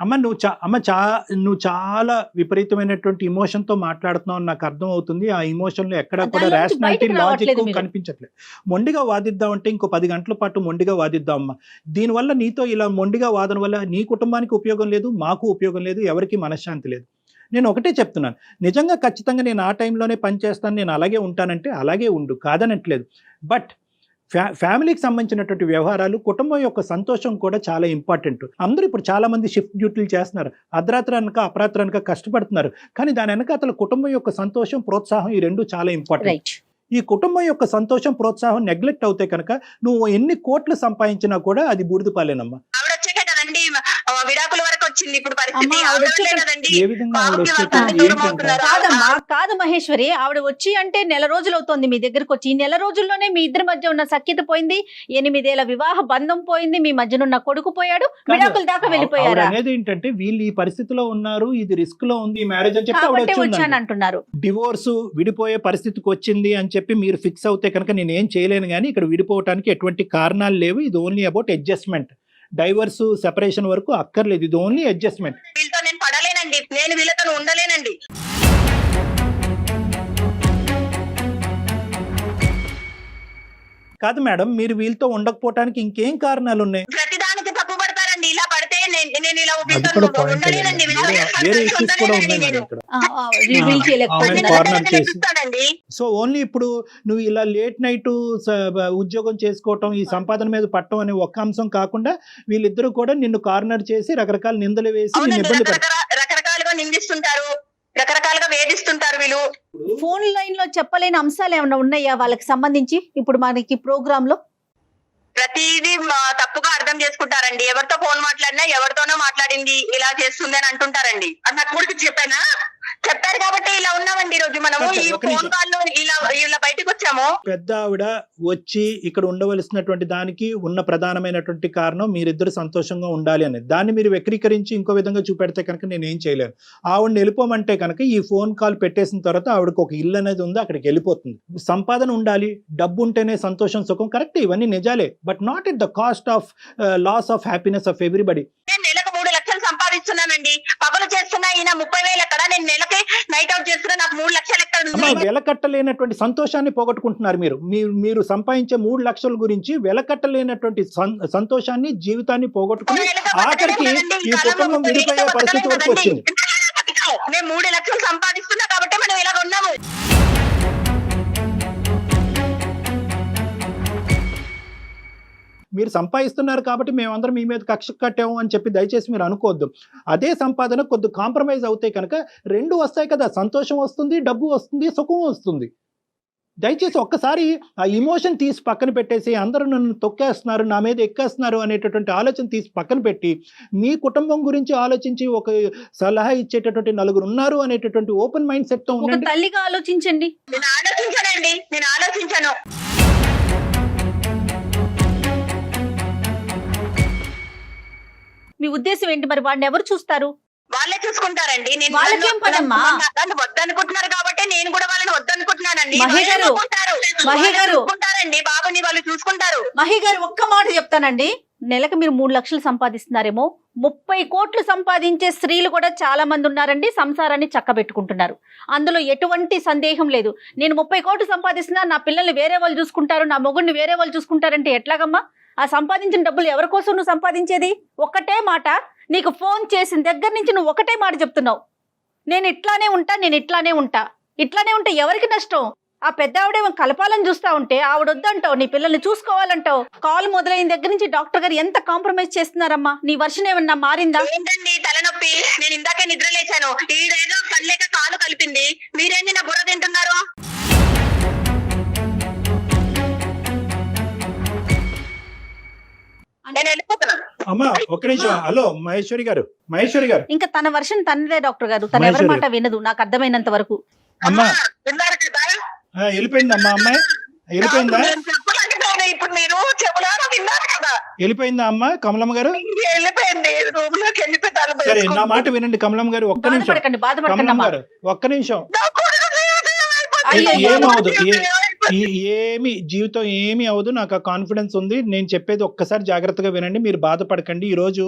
అమ్మ నువ్వు చాలా విపరీతమైనటువంటి ఎమోషన్ తో మాట్లాడుతున్నావు నాకు అర్థం అవుతుంది. ఆ ఎమోషన్ లో ఎక్కడ కూడా దానిలోంచి రేషనాలిటీ బయటకు లాజిక్ రావట్లేదు మీరు. కనిపించట్లేదు. మొండిగా వాదిద్దాం అంటే ఇంకో 10 గంటల పాటు మొండిగా వాదిద్దాం అమ్మా. దీనివల్ల నీతో ఇలా మొండిగా వాదన వల్ల నీ కుటుంబానికి ఉపయోగం లేదు, మాకు ఉపయోగం లేదు, ఎవరికి మనశ్శాంతి లేదు. నేను ఒకటే చెప్తున్నాను, నిజంగా ఖచ్చితంగా నేను ఆ టైంలోనే పనిచేస్తాను, నేను అలాగే ఉంటానంటే అలాగే ఉండు, కాదనట్లేదు. బట్ ఫ్యామిలీకి సంబంధించినటువంటి వ్యవహారాలు, కుటుంబం యొక్క సంతోషం కూడా చాలా ఇంపార్టెంట్. అందరూ ఇప్పుడు చాలా మంది షిఫ్ట్ డ్యూటీలు చేస్తున్నారు, అర్ధరాత్రి అనక అపరాత్రి అనక కష్టపడుతున్నారు. కానీ దాని వెనక అతను కుటుంబం యొక్క సంతోషం, ప్రోత్సాహం ఈ రెండు చాలా ఇంపార్టెంట్. రైట్. ఈ కుటుంబం యొక్క సంతోషం, ప్రోత్సాహం నెగ్లెక్ట్ అవుతే కనుక నువ్వు ఎన్ని కోట్లు సంపాదించినా కూడా అది బూడిద పాలేనమ్మా. ఆవిడ వచ్చాకే కదండి విడాకుల వరకు వచ్చింది ఇప్పుడు పరిస్థితి. అమ్మా, ఆవిడ ఆవిడ వచ్చాక కదండి ఏ విధంగా ఆవిడ బాబుకి వచ్చాక? వాళ్ళ తల్లి ఏంటి దూరం ఇంకా? అవుతున్నారు. కాదమ్మా, కాదు మహేశ్వరి, ఆవిడ వచ్చి అంటే నెల రోజులు అవుతోంది మీ దగ్గరకు వచ్చి. ఈ నెల రోజుల్లోనే మీ ఇద్దరి మధ్య ఉన్న సఖ్యత పోయింది, 8 ఏళ్ల వివాహ బంధం పోయింది, మీ మధ్యనున్న కొడుకు పోయాడు, విడాకుల దాకా ఆవిడ వెళ్ళిపోయారా? అనేది ఏంటంటే వీళ్ళు ఈ పరిస్థితిలో ఉన్నారు, ఇది రిస్క్ లో ఉంది ఈ మ్యారేజ్ అని చెప్పి ఆవిడ కాబట్టి వచ్చి వచ్చాను ఉందంట. అంటున్నారు. డివోర్స్ విడిపోయే పరిస్థితికి వచ్చింది అని చెప్పి మీరు ఫిక్స్ అవుతే కనుక నేను ఏం చేయలేను, కానీ ఇక్కడ విడిపోవటానికి ఎటువంటి కారణాలు లేవు. ఇది only about adjustment. Divorce separation వరకు అక్కర్లేదు, ఇది ఓన్లీ అడ్జస్ట్మెంట్. వీళ్ళతో నేను పడలేనండి, నేను వీళ్ళతో ఉండలేనండి. కాదు మేడం, మీరు వీళ్ళతో ఉండకపోవటానికి ఇంకేం కారణాలు ఉన్నాయి? ప్రతిదానికి తప్పు పడతారండి. ఇలా పడితే నేను ఇలా అది కూడా పాయింట్. ఉండలేనండి. వేరే ఇష్యూస్ కూడా ఉన్నాయి మేడం ఇక్కడ. రివీల్ చేయలేకపోతున్నారు. ఆమె కార్నర్ చేసి. చూస్తానండి. సో ఓన్లీ ఇప్పుడు నువ్వు ఇలా లేట్ నైట్ ఉద్యోగం చేసుకోవటం, ఈ సంపాదన మీద పట్టడం అనే ఒక్క అంశం కాకుండా వీళ్ళిద్దరూ కూడా నిన్ను కార్నర్ చేసి రకరకాల నిందలు వేసి నిన్ను అవునండి, ఇబ్బంది పెడతారు. రకరకాలుగా నిందిస్తుంటారు, రకరకాలుగా వేధిస్తుంటారు వీళ్ళు. ఫోన్ లైన్ లో చెప్పలేని అంశాలు ఏమైనా ఉన్నాయా వాళ్ళకి సంబంధించి ఇప్పుడు మనకి ప్రోగ్రామ్ లో? ప్రతిదీ తప్పుగా అర్థం చేసుకుంటారండి. ఎవరితో ఫోన్ మాట్లాడినా ఎవరితోనో మాట్లాడింది ఇలా చేస్తుంది అని అంటుంటారండి. అది నా కొడుకు చెప్పారు కాబట్టి ఇలా ఉన్నామండి ఈ రోజు మనము. ఈ ఒక నిమిషం. ఫోన్ కాల్ లో ఇలా బయటకు వచ్చాము. పెద్ద ఆవిడ వచ్చి ఇక్కడ ఉండవలసినటువంటి దానికి ఉన్న ప్రధానమైనటువంటి కారణం మీరిద్దరు సంతోషంగా ఉండాలి అనేది. దాన్ని మీరు వక్రీకరించి ఇంకో విధంగా చూపెడితే కనుక నేను ఏం చేయలేను. ఆవిడని వెళ్ళిపోమంటే కనుక ఈ ఫోన్ కాల్ పెట్టేసిన తర్వాత ఆవిడకి ఒక ఇల్లు అనేది ఉంది, అక్కడికి వెళ్ళిపోతుంది. సంపాదన ఉండాలి, డబ్బు ఉంటేనే సంతోషం, సుఖం, కరెక్ట్, ఇవన్నీ నిజాలే. But not at the cost of loss of happiness of everybody. నేను నెలకు 3 లక్షలు సంపాదిస్తున్నానండి. పగలు చేస్తున్నా ఈయన 30,000 ఎక్కడ, నేను నెలకి నైట్ అవుట్ చేస్తున్నా నాకు 3 లక్షలు ఎక్కడ అమ్మా, ఉంది? వెలకట్టలేనటువంటి సంతోషాన్ని పోగొట్టుకుంటున్నారు మీరు సంపాదించే 3 లక్షల గురించి వెలకట్టలేనటువంటి సంతోషాన్ని, జీవితాన్ని పోగొట్టుకుని ఆఖరికి ఈ కుటుంబం విడిపోయే పరిస్థితి వరకు వచ్చింది. నేను 3 లక్షలు సంపాదిస్తున్నా కాబట్టి మనం ఇలా ఉన్నాము. మీరు సంపాదిస్తున్నారు కాబట్టి మేమందరం మీ మీద కక్ష కట్టాము అని చెప్పి దయచేసి మీరు అనుకోవద్దు. అదే సంపాదన కొద్ది కాంప్రమైజ్ అవుతాయి కనుక 2 వస్తాయి కదా, సంతోషం వస్తుంది, డబ్బు వస్తుంది, సుఖం వస్తుంది. దయచేసి ఒక్కసారి ఆ ఇమోషన్ తీసి పక్కన పెట్టేసి అందరూ నన్ను తొక్కేస్తున్నారు, నా మీద ఎక్కేస్తున్నారు అనేటటువంటి ఆలోచన తీసి పక్కన పెట్టి మీ కుటుంబం గురించి ఆలోచించి ఒక సలహా ఇచ్చేటటువంటి 4 ఉన్నారు అనేటటువంటి ఓపెన్ మైండ్ సెట్ తో ఒక ఉండండి. తల్లిగా ఆలోచించండి. నేను ఆలోచించాను. మీ ఉద్దేశం ఏంటి? మరి వాడిని ఎవరు చూస్తారు? వాళ్ళే చూసుకుంటారండి. నేను వాళ్ళకేం పనమ్మా? నన్ను వద్దనుకుంటున్నారు కాబట్టి నేను కూడా వాళ్ళని వద్దనుకుంటున్నానండి. మహి గారు, మహి గారు. చూసుకుంటారండి, బాబుని వాళ్ళు చూసుకుంటారు. మహి గారు, ఒక్క మాట చెప్తానండి. నెలకు మీరు 3 లక్షలు సంపాదిస్తున్నారేమో, 30 కోట్లు సంపాదించే స్త్రీలు కూడా చాలా మంది ఉన్నారండి. సంసారాన్ని చక్కబెట్టుకుంటున్నారు, అందులో ఎటువంటి సందేహం లేదు. నేను 30 కోట్లు సంపాదిస్తున్నా, నా పిల్లల్ని వేరే వాళ్ళు చూసుకుంటారు, నా మొగుడిని వేరే వాళ్ళు చూసుకుంటారంటే ఎట్లాగమ్మా? ఆ సంపాదించిన డబ్బులు ఎవరి కోసం నువ్వు సంపాదించేది? ఒక్కటే మాట, నీకు ఫోన్ చేసిన దగ్గర నుంచి నువ్వు ఒకటే మాట చెప్తున్నావు, నేను ఇట్లానే ఉంటా. ఇట్లానే ఉంటే ఎవరికి నష్టం? ఆ పెద్ద ఆవిడేమో కలపాలని చూస్తా ఉంటే ఆవిడ వద్దంటావు, నీ పిల్లల్ని చూసుకోవాలంటావు. కాల్ మొదలైన దగ్గర నుంచి డాక్టర్ గారు ఎంత కాంప్రమైజ్ చేస్తున్నారమ్మా? నీ వర్షన్ ఏమన్నా మారిందా? ఏంటండి తలనొప్పి? నేను ఇందాకే నిద్ర లేచాను, ఈడేదో పనిలేక కాలు కలిపింది, మీరేంటి నా బుర్ర తింటున్నారు? నేను వెళ్ళిపోతున్నాను. అమ్మా ఒక్క నిమిషం. హలో మహేశ్వరి గారు. ఇంకా తన వర్షన్ తనదే డాక్టర్ గారు, తన ఎవరి మాట వినదు నాకు అర్థమైనంత వరకు. అమ్మా విన్నారు కదా? వెళ్ళిపోయిందమ్మా, అమ్మాయి వెళ్ళిపోయిందా? నేను చెప్పలేకపోయినా ఇప్పుడు మీరు చెబులారా విన్నారు కదా? వెళ్ళిపోయిందా అమ్మా కమలమ్మ గారు? వెళ్ళిపోయింది, రూమ్ లోకి వెళ్ళిపోతాను. సరే నా మాట వినండి కమలమ్మ గారు, ఒక్క నిమిషం. బాధపడకండి కమలమ్మ అమ్మా. గారు ఒక్క నిమిషం. అయ్యో, ఏమవదు, ఏమి జీవితం ఏమి అవ్వదు, నాకు ఆ కాన్ఫిడెన్స్ ఉంది. నేను చెప్పేది ఒక్కసారి జాగ్రత్తగా వినండి, మీరు బాధపడకండి. ఈరోజు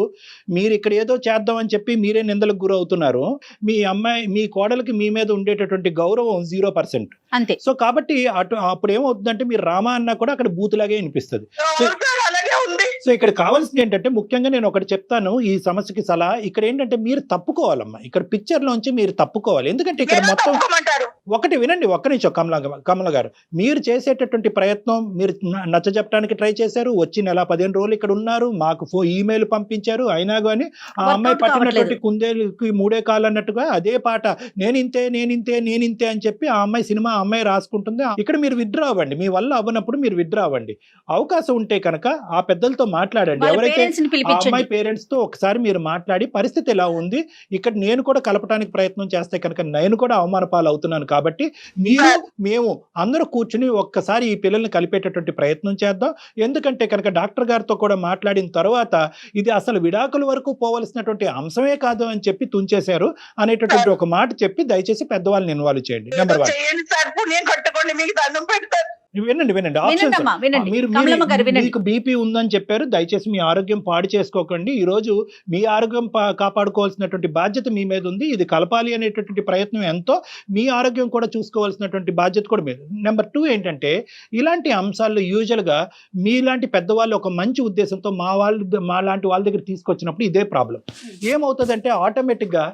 మీరు ఇక్కడ ఏదో చేద్దామని చెప్పి మీరే నిందలకు గురవుతున్నారు. మీ అమ్మాయి మీ కోడలికి మీ మీద ఉండేటటువంటి గౌరవం 0%. అంతే. సో కాబట్టి అప్పుడు ఏమవుతుందంటే మీరు రామా అన్నా కూడా అక్కడ బూతులాగే వినిపిస్తుంది. అలాగే ఉంది. సో ఇక్కడ కావాల్సింది ఏంటంటే ముఖ్యంగా నేను ఒకటి చెప్తాను ఈ సమస్యకి సలహా. ఇక్కడ ఏంటంటే మీరు తప్పుకోవాలమ్మా, ఇక్కడ పిక్చర్ లోంచి మీరు తప్పుకోవాలి. ఎందుకంటే ఇక్కడ మొత్తం ఒకటి వినండి, ఒక్క నిమిషం కమల గారు, మీరు చేసేటటువంటి ప్రయత్నం మీరు నచ్చజెప్పడానికి ట్రై చేశారు. వచ్చి నెల 15 రోజులు ఇక్కడ ఉన్నారు, మాకు ఈమెయిల్ పంపించారు. అయినా కానీ ఆ అమ్మాయి పట్టినటువంటి కుందేలుకి 3 కాళ్ళు అన్నట్టుగా అదే పాట నేనింతే అని చెప్పి ఆ అమ్మాయి సినిమా అమ్మాయి రాసుకుంటుంది. ఇక్కడ మీరు విత్డ్రా అవ్వండి, మీ వల్ల అవ్వనప్పుడు మీరు విత్డ్రా అవ్వండి. అవకాశం ఉంటే కనుక ఆ పెద్దలతో మాట్లాడండి. ఎవరైతే ఆ అమ్మాయి పేరెంట్స్ తో ఒకసారి మీరు మాట్లాడి పరిస్థితి ఎలా ఉంది, ఇక్కడ నేను కూడా కలపడానికి ప్రయత్నం చేస్తే కనుక నేను కూడా అవమాన పాలు అవుతున్నాను కాబట్టి మేము అందరూ కూర్చుని ఒక్కసారి ఈ పిల్లల్ని కలిపేటటువంటి ప్రయత్నం చేద్దాం. ఎందుకంటే కనుక డాక్టర్ గారితో కూడా మాట్లాడిన తర్వాత ఇది అసలు విడాకుల వరకు పోవలసినటువంటి అంశమే కాదు అని చెప్పి తుంచేశారు అనేటటువంటి ఒక మాట చెప్పి దయచేసి పెద్దవాళ్ళని ఇన్వాల్వ్ చేయండి. నెంబర్ 1 వినండి ఆప్షన్స్. మీకు బీపీ ఉందని చెప్పారు, దయచేసి మీ ఆరోగ్యం పాడు చేసుకోకండి. ఈ రోజు మీ ఆరోగ్యం కాపాడుకోవాల్సినటువంటి బాధ్యత మీ మీద ఉంది. ఇది కలపాలి అనేటటువంటి ప్రయత్నం ఎంతో, మీ ఆరోగ్యం కూడా చూసుకోవాల్సినటువంటి బాధ్యత కూడా మీరు. నెంబర్ 2 ఏంటంటే ఇలాంటి అంశాల్లో యూజువల్ గా మీలాంటి పెద్దవాళ్ళు ఒక మంచి ఉద్దేశంతో మా లాంటి వాళ్ళ దగ్గర తీసుకొచ్చినప్పుడు ఇదే ప్రాబ్లం ఏమవుతుందంటే ఆటోమేటిక్ గా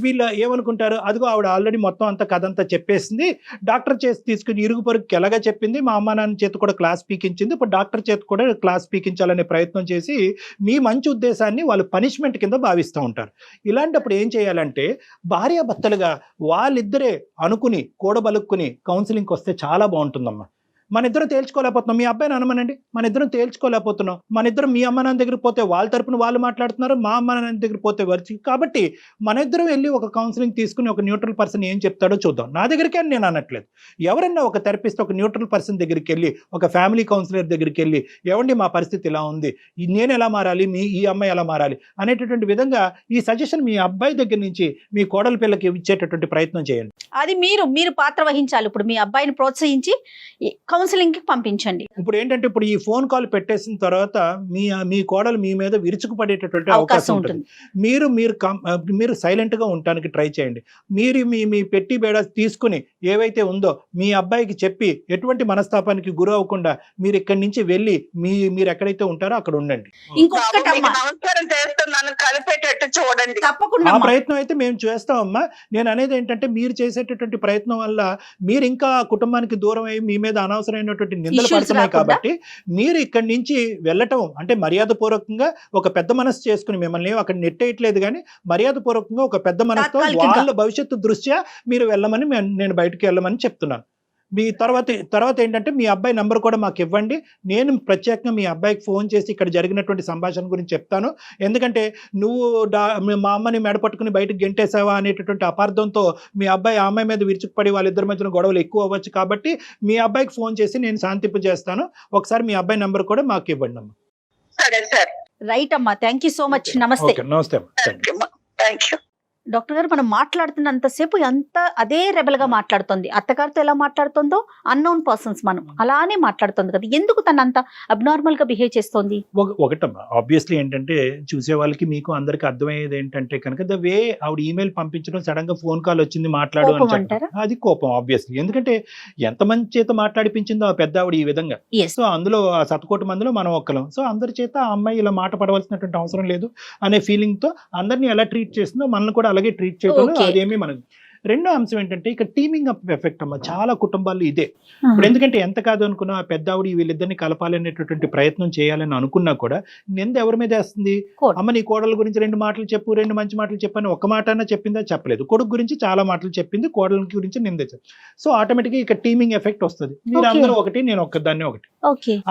వీళ్ళు ఏమనుకుంటారు, అదిగో ఆవిడ ఆల్రెడీ మొత్తం అంతా కథ అంతా చెప్పేసింది, డాక్టర్ చేసి తీసుకుని ఇరుగు పొరుగుకి ఎలాగా చెప్పింది, మా అమ్మ నాన్న చేతి కూడా క్లాస్ పీకించింది, ఇప్పుడు డాక్టర్ చేతి కూడా క్లాస్ పీకించాలనే ప్రయత్నం చేసి మీ మంచి ఉద్దేశాన్ని వాళ్ళు పనిష్మెంట్ కింద భావిస్తూ ఉంటారు. ఇలాంటప్పుడు ఏం చేయాలంటే భార్యాభర్తలుగా వాళ్ళిద్దరే అనుకుని కూడబలుక్కుని కౌన్సిలింగ్కి వస్తే చాలా బాగుంటుందమ్మా. మన ఇద్దరం తేల్చుకోలేకపోతున్నాం, మీ అబ్బాయిని అనమనండి, మన ఇద్దరం తేల్చుకోలేకపోతున్నాం, మన ఇద్దరం మీ అమ్మ నాన్న దగ్గర పోతే వాళ్ళ తరపున వాళ్ళు మాట్లాడుతున్నారు, మా అమ్మ నాన్న దగ్గర పోతే వచ్చి, కాబట్టి మన ఇద్దరం వెళ్ళి ఒక కౌన్సిలింగ్ తీసుకుని ఒక న్యూట్రల్ పర్సన్ ఏం చెప్తాడో చూద్దాం. నా దగ్గరికి నేను అనట్లేదు, ఎవరన్నా ఒక థెరపిస్ట్ ఒక న్యూట్రల్ పర్సన్ దగ్గరికి వెళ్ళి ఒక ఫ్యామిలీ కౌన్సిలర్ దగ్గరికి వెళ్ళి ఏమండి మా పరిస్థితి ఇలా ఉంది, నేను ఎలా మారాలి, ఈ అమ్మాయి ఎలా మారాలి అనేటటువంటి విధంగా ఈ సజెషన్ మీ అబ్బాయి దగ్గర నుంచి మీ కోడల పిల్లకి ఇచ్చేటటువంటి ప్రయత్నం చేయండి. అది మీరు పాత్ర వహించాలి. ఇప్పుడు మీ అబ్బాయిని ప్రోత్సహించి కౌన్సిలింగ్ కి పంపించండి. ఇప్పుడు ఏంటంటే ఇప్పుడు ఈ ఫోన్ కాల్ పెట్టేసిన తర్వాత మీ కోడలు మీ మీద విరుచుకుపడేటటువంటి అవకాశం ఉంటుంది. మీరు సైలెంట్ గా ఉండడానికి ట్రై చేయండి. మీరు మీ పెట్టి బేడా తీసుకుని ఏవైతే ఉందో మీ అబ్బాయికి చెప్పి ఎటువంటి మనస్తాపానికి గురి అవ్వకుండా మీరు ఇక్కడి నుంచి వెళ్ళి మీరు ఎక్కడైతే ఉంటారో అక్కడ ఉండండి. తప్పకుండా ఆ ప్రయత్నం అయితే మేము చేస్తామమ్మా. నేను అనేది ఏంటంటే మీరు చేసేటటువంటి ప్రయత్నం వల్ల మీరు ఇంకా కుటుంబానికి దూరం అయ్యి మీ మీద అనవసరమైనటువంటి నిందలు పడుతున్నాయి. కాబట్టి మీరు ఇక్కడి నుంచి వెళ్ళటం అంటే మర్యాద పూర్వకంగా ఒక పెద్ద మనసు చేసుకుని, మిమ్మల్ని అక్కడ నెట్టేయట్లేదు కానీ మర్యాద పూర్వకంగా ఒక పెద్ద మనసుతో వాళ్ళ భవిష్యత్తు దృష్ట్యా మీరు వెళ్ళమని నేను బయటకు వెళ్ళమని చెప్తున్నాను. మీ తర్వాత ఏంటంటే మీ అబ్బాయి నంబర్ కూడా మాకు ఇవ్వండి. నేను ప్రత్యేకంగా మీ అబ్బాయికి ఫోన్ చేసి ఇక్కడ జరిగినటువంటి సంభాషణ గురించి చెప్తాను. ఎందుకంటే నువ్వు మా అమ్మని మెడపట్టుకుని బయటకు గెంటేసావా అనేటటువంటి అపార్థంతో మీ అబ్బాయి ఆ అమ్మాయి మీద విరుచుకుపడి వాళ్ళిద్దరి మధ్యన గొడవలు ఎక్కువ అవ్వచ్చు. కాబట్టి మీ అబ్బాయికి ఫోన్ చేసి నేను శాంతింపు చేస్తాను. ఒకసారి మీ అబ్బాయి నంబర్ కూడా మాకు ఇవ్వండి అమ్మా. రైట్ అమ్మా, థ్యాంక్ యూ సో మచ్. నమస్తే. నమస్తే అమ్మా. డాక్టర్ గారు మనం మాట్లాడుతున్నంతసేపు అదే రెబల్ గా మాట్లాడుతుంది. అత్తగారితో ఎలా మాట్లాడుతుందో అన్నోన్ పర్సన్స్ మనం అలానే మాట్లాడుతుంది కదా, ఎందుకు తను అంత అబ్నార్మల్ గా బిహేవ్ చేస్తుంది? ఒకటమ్మా, ఆబ్వియస్లీ ఏంటంటే చూసే వాళ్ళకి మీకు అందరికి అర్థమయ్యేది ఏంటంటే కనుక ద వే ఆవిడ ఈమెయిల్ పంపించడం, సడన్ గా ఫోన్ కాల్ వచ్చింది మాట్లాడు అని, అది కోపం ఆబ్వియస్లీ. ఎందుకంటే ఎంతమంది చేత మాట్లాడిపించిందో ఆ పెద్ద ఆవిడ ఈ విధంగా. సో అందులో 100 మందిలో మనం ఒక్కలం. సో అందరి చేత ఆ అమ్మాయి ఇలా మాట పడవలసినటువంటి అవసరం లేదు అనే ఫీలింగ్ తో అందరినీ ఎలా ట్రీట్ చేస్తుందో మనల్ని కూడా అలాగే ట్రీట్ చేయడం, అదేమీ మనకు. రెండో అంశం ఏంటంటే ఇక్కడ టీమింగ్ అప్ ఎఫెక్ట్ అమ్మా, చాలా కుటుంబాల్లో ఇదే. ఇప్పుడు ఎందుకంటే ఎంత కాదు అనుకున్నా ఆ పెద్ద ఆవిడ వీళ్ళిద్దరిని కలపాలనేటటువంటి ప్రయత్నం చేయాలని అనుకున్నా కూడా నింద ఎవరి మీద వేస్తుంది? అమ్మ నీ కోడల గురించి 2 మాటలు చెప్పు, 2 మంచి మాటలు చెప్పని ఒక్క మాట అన్నా చెప్పిందా? చెప్పలేదు. కొడుకు గురించి చాలా మాటలు చెప్పింది, కోడల గురించి నింద. సో ఆటోమేటిక్ గా ఇక్కడ టీమింగ్ ఎఫెక్ట్ వస్తుంది. మీరు అందరూ ఒకటి, నేను ఒక్కదాన్ని ఒకటి.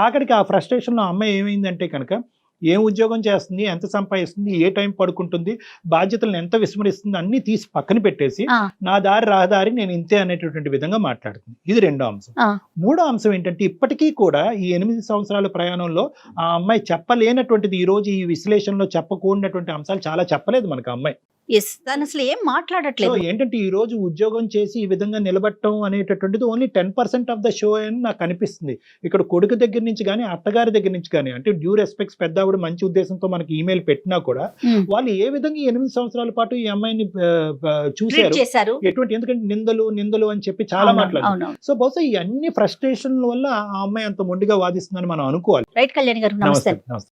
ఆఖరికి ఆ ఫ్రస్ట్రేషన్ లో అమ్మాయి ఏమైందంటే కనుక ఏం ఉద్యోగం చేస్తుంది, ఎంత సంపాదిస్తుంది, ఏ టైం పడుకుంటుంది, బాధ్యతలను ఎంత విస్మరిస్తుంది అన్ని తీసి పక్కన పెట్టేసి నా దారి రహదారి నేను ఇంతే అనేటటువంటి విధంగా మాట్లాడుతుంది. ఇది రెండో అంశం. మూడో అంశం ఏంటంటే ఇప్పటికీ కూడా ఈ 8 సంవత్సరాల ప్రయాణంలో ఆ అమ్మాయి చెప్పలేనటువంటిది, ఈ రోజు ఈ విశ్లేషణలో చెప్పకూడనటువంటి అంశాలు చాలా చెప్పలేదు మనకు అమ్మాయి. ఎస్ తను అసలు ఏం సో మాట్లాడట్లేదు. ఏంటంటే ఈ రోజు ఉద్యోగం చేసి ఈ విధంగా నిలబడటం అనేటటువంటిది ఓన్లీ 10% ఆఫ్ ద షో అని నాకు అనిపిస్తుంది. ఇక్కడ కొడుకు దగ్గర నుంచి కానీ అత్తగారి దగ్గర నుంచి కానీ అంటే డ్యూ రెస్పెక్ట్స్ పెద్ద ఆవిడ మంచి ఉద్దేశంతో మనకి ఈమెయిల్ పెట్టినా కూడా ఉమ్. వాళ్ళు ఏ విధంగా 8 సంవత్సరాల పాటు ఈ అమ్మాయిని ట్రీట్ చూశారు చేశారు. ఎటువంటి, ఎందుకంటే నిందలు అని చెప్పి చాలా మాట్లాడారు. అవును. సో బహుశా ఈ అన్ని ఫ్రస్ట్రేషన్ వల్ల ఆ అమ్మాయి అంత మొండిగా వాదిస్తుందని మనం అనుకోవాలి. రైట్ కళ్యాణ్ గారు, నమస్తే. నమస్తే.